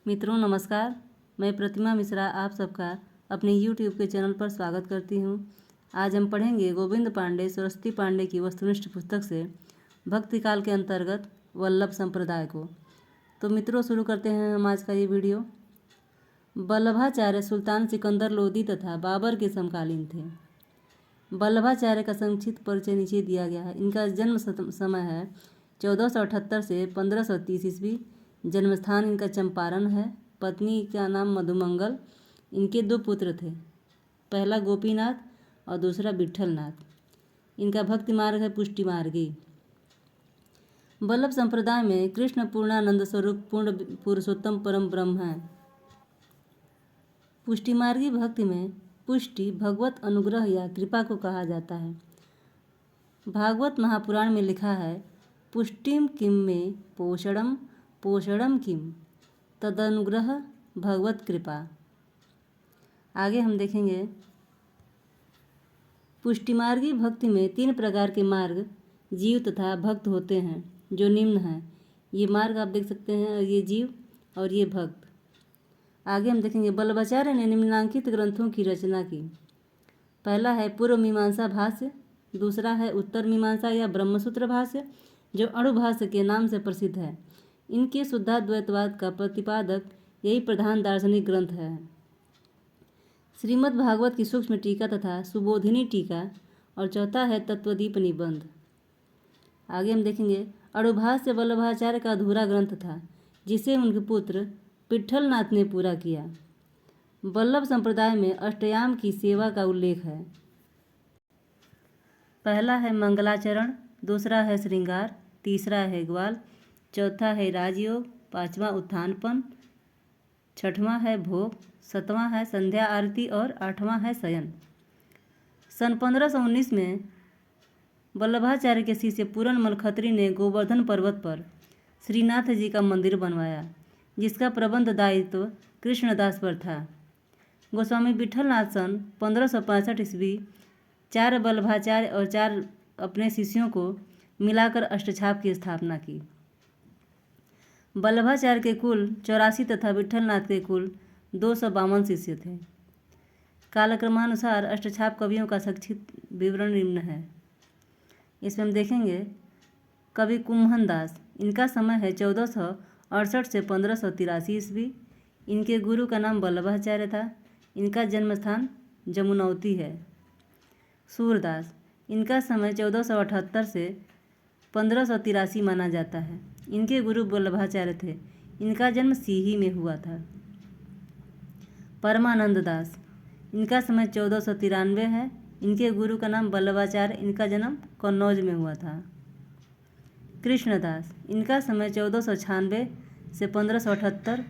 मित्रों नमस्कार। मैं प्रतिमा मिश्रा आप सबका अपने YouTube के चैनल पर स्वागत करती हूँ। आज हम पढ़ेंगे गोविंद पांडे सरस्वती पांडे की वस्तुनिष्ठ पुस्तक से भक्ति काल के अंतर्गत वल्लभ संप्रदाय को। तो मित्रों शुरू करते हैं हम आज का ये वीडियो। वल्लभाचार्य सुल्तान सिकंदर लोदी तथा बाबर के समकालीन थे। वल्लभाचार्य का संक्षिप्त परिचय नीचे दिया गया है। इनका जन्म समय है 1478 से 1530 ईस्वी। जन्मस्थान इनका चंपारण है। पत्नी का नाम मधुमंगल। इनके दो पुत्र थे, पहला गोपीनाथ और दूसरा विट्ठलनाथ। इनका भक्ति मार्ग है पुष्टि मार्गी। वल्लभ संप्रदाय में कृष्ण पूर्णानंद स्वरूप पूर्ण पुरुषोत्तम परम ब्रह्म है। पुष्टि मार्गी भक्ति में पुष्टि भगवत अनुग्रह या कृपा को कहा जाता है। भागवत महापुराण में लिखा है, पुष्टिम किम में पोषणम पोषणम किम तदनुग्रह भगवत कृपा। आगे हम देखेंगे। पुष्टिमार्गी भक्ति में 3 प्रकार के मार्ग जीव तथा भक्त होते हैं, जो निम्न हैं। ये मार्ग आप देख सकते हैं, ये जीव और ये भक्त। आगे हम देखेंगे। वल्लभाचार्य ने निम्नलिखित ग्रंथों की रचना की। पहला है पूर्व मीमांसा भाष्य, दूसरा है उत्तर मीमांसा या ब्रह्मसूत्र भाष्य, जो अणुभाष्य के नाम से प्रसिद्ध है। इनके शुद्धाद्वैतवाद का प्रतिपादक यही प्रधान दार्शनिक ग्रंथ है। श्रीमद् भागवत की सूक्ष्म टीका तथा सुबोधिनी टीका, और चौथा है तत्वदीप निबंध। आगे हम देखेंगे। अणुभाष्य वल्लभाचार्य का अधूरा ग्रंथ था, जिसे उनके पुत्र विट्ठलनाथ ने पूरा किया। वल्लभ संप्रदाय में अष्टयाम की सेवा का उल्लेख है। पहला है मंगलाचरण, दूसरा है श्रृंगार, तीसरा है ग्वाल, चौथा है राजयोग, पांचवा उत्थानपन, छठवां है भोग, सातवां है संध्या आरती और आठवां है शयन। सन 1519 में वल्लभाचार्य के शिष्य पूरनमल खत्री ने गोवर्धन पर्वत पर श्रीनाथ जी का मंदिर बनवाया, जिसका प्रबंध दायित्व कृष्णदास पर था। गोस्वामी विट्ठलनाथ सन 1565 ईस्वी 4 वल्लभाचार्य और 4 अपने शिष्यों को मिलाकर अष्टछाप की स्थापना की। वल्लभाचार्य के कुल 84 तथा विट्ठलनाथ के कुल 252 शिष्य थे। कालक्रमानुसार अष्टछाप कवियों का संक्षिप्त विवरण निम्न है। इसमें हम देखेंगे। कवि कुम्भन दास, इनका समय है 1468 से 1583 ईस्वी। इनके गुरु का नाम वल्लभाचार्य था। इनका जन्मस्थान जमुनौती है। सूरदास, इनका समय 1478 से 1583 माना जाता है। इनके गुरु वल्लभाचार्य थे। इनका जन्म सीही में हुआ था। परमानंद दास, इनका समय 1493 है। इनके गुरु का नाम वल्लभाचार्य, इनका जन्म कन्नौज में हुआ था। कृष्णदास, इनका समय 1496 से 1578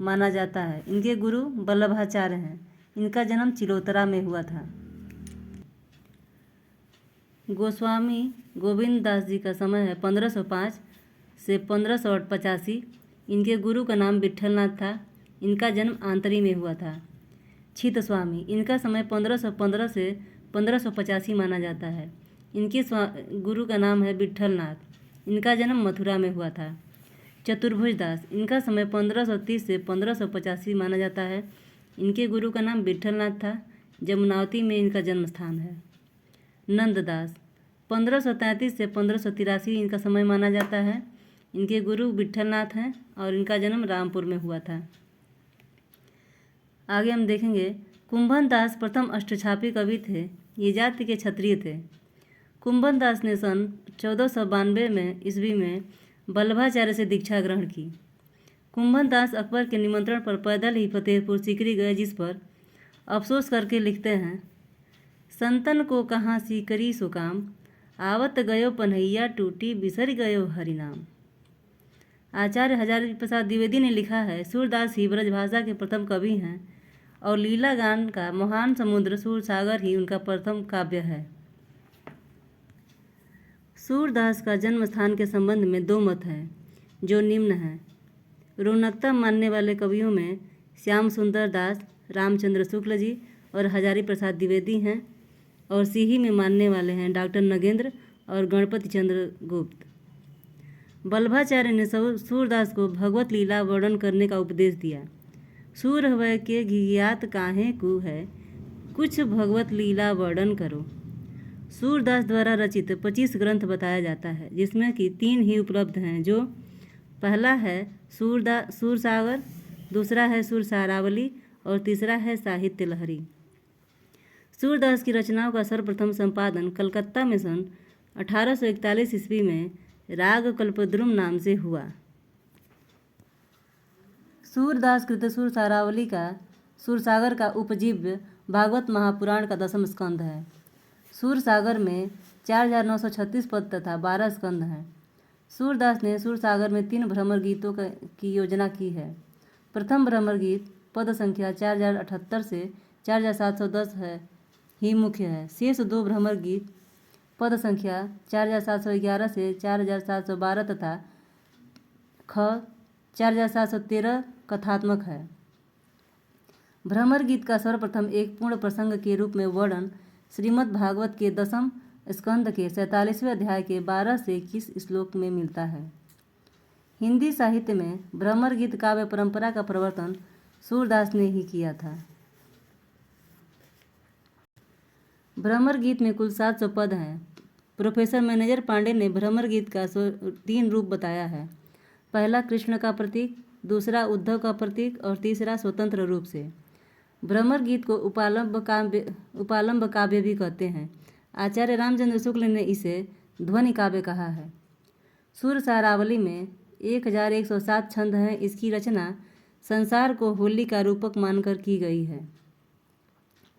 माना जाता है। इनके गुरु वल्लभाचार्य हैं। इनका जन्म चिलोतरा में हुआ था। गोस्वामी गोविंद दास जी का समय है 1505 से 1585। इनके गुरु का नाम विट्ठलनाथ था। इनका जन्म आंतरी में हुआ था। छित स्वामी, इनका समय 1515 से 1585 माना जाता है। इनके गुरु का नाम है विट्ठलनाथ। इनका जन्म मथुरा में हुआ था। चतुर्भुज दास, इनका समय 1530 से 1585 माना जाता है। इनके गुरु का नाम विट्ठलनाथ था। जमुनावती में इनका जन्म स्थान है। नंददास, 1533 से 1583 इनका समय माना जाता है। इनके गुरु विट्ठलनाथ हैं और इनका जन्म रामपुर में हुआ था। आगे हम देखेंगे। कुंभन दास प्रथम अष्टछापी कवि थे। ये जाति के क्षत्रिय थे। कुंभन दास ने सन 1492 में ईस्वी में वल्लभाचार्य से दीक्षा ग्रहण की। कुंभन दास अकबर के निमंत्रण पर पैदल ही फतेहपुर सीकरी गए, जिस पर अफसोस करके लिखते हैं, संतन को कहाँ सीकरी सो काम, आवत गयो पन्हैया टूटी बिसर गयो हरिनाम। आचार्य हजारी प्रसाद द्विवेदी ने लिखा है, सूरदास ही ब्रजभाषा के प्रथम कवि हैं और लीला गान का महान समुद्र सूरसागर ही उनका प्रथम काव्य है। सूरदास का जन्म स्थान के संबंध में 2 मत हैं, जो निम्न हैं। रौनकता मानने वाले कवियों में श्याम सुंदर दास, रामचंद्र शुक्ल जी और हजारी प्रसाद द्विवेदी हैं, और सीही में मानने वाले हैं डॉक्टर नगेंद्र और गणपति चंद्र गुप्त। वल्लभाचार्य ने सूरदास को भगवत लीला वर्णन करने का उपदेश दिया। सूर हवै के घिघियात काहे कु है, कुछ भगवत लीला वर्णन करो। सूरदास द्वारा रचित 25 ग्रंथ बताया जाता है, जिसमें कि 3 ही उपलब्ध हैं, जो पहला है सूरसागर, दूसरा है सुरसारावली और तीसरा है साहित्य लहरी। सूरदास की रचनाओं का सर्वप्रथम संपादन कलकत्ता में सन 1841 ईस्वी में राग कल्पद्रुम नाम से हुआ। सूरदास कृत सुरसारावली का सुरसागर का उपजीव्य भागवत महापुराण का 10वां स्कंध है। सुरसागर में 4936 पद तथा 12 स्कंध हैं। सूरदास ने सुरसागर में 3 भ्रमर गीतों की योजना की है। प्रथम भ्रमर गीत पद संख्या 4078 से 4710 है ही मुख्य है। शेष 2 भ्रमर गीत पद संख्या 4711 से 4712 तथा 4713 कथात्मक है। भ्रमर गीत का सर्वप्रथम एक पूर्ण प्रसंग के रूप में वर्णन श्रीमद् भागवत के 10वें स्कंद के 47वें अध्याय के 12 से 21 श्लोक में मिलता है। हिंदी साहित्य में भ्रमर गीत काव्य परंपरा का प्रवर्तन सूरदास ने ही किया था। भ्रमर गीत में कुल 700 पद हैं। प्रोफेसर मैनेजर पांडे ने भ्रमर गीत का 3 रूप बताया है। पहला कृष्ण का प्रतीक, दूसरा उद्धव का प्रतीक और तीसरा स्वतंत्र रूप से। भ्रमर गीत को उपालंब काव्य भी कहते हैं। आचार्य रामचंद्र शुक्ल ने इसे ध्वनि काव्य कहा है। सुरसारावली में 1107 छंद हैं। इसकी रचना संसार को होली का रूपक मानकर की गई है।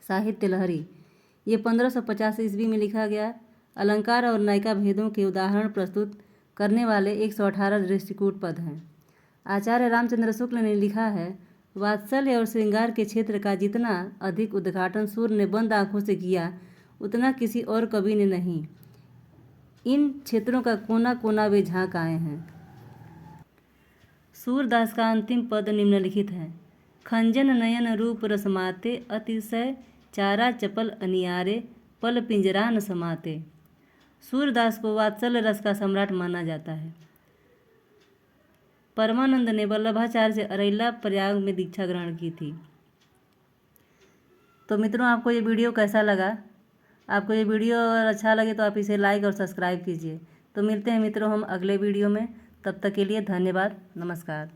साहित्य लहरी ये 1550 ईस्वी में लिखा गया अलंकार और नायिका भेदों के उदाहरण प्रस्तुत करने वाले 118 दृष्टिकूट पद हैं। आचार्य रामचंद्र शुक्ल ने लिखा है, वात्सल्य और श्रृंगार के क्षेत्र का जितना अधिक उद्घाटन सूर ने बंद आंखों से किया, उतना किसी और कवि ने नहीं। इन क्षेत्रों का कोना कोना वे झांक आए हैं। सूरदास का अंतिम पद निम्नलिखित है। खंजन नयन रूप रसमाते, अतिशय चारा चपल अनियारे, पल पिंजरा न समाते। सूरदास को वात्सल्य रस का सम्राट माना जाता है। परमानंद ने वल्लभाचार्य से अरैला प्रयाग में दीक्षा ग्रहण की थी। तो मित्रों, आपको ये वीडियो कैसा लगा? आपको ये वीडियो अगर अच्छा लगे तो आप इसे लाइक और सब्सक्राइब कीजिए। तो मिलते हैं मित्रों हम अगले वीडियो में। तब तक के लिए धन्यवाद। नमस्कार।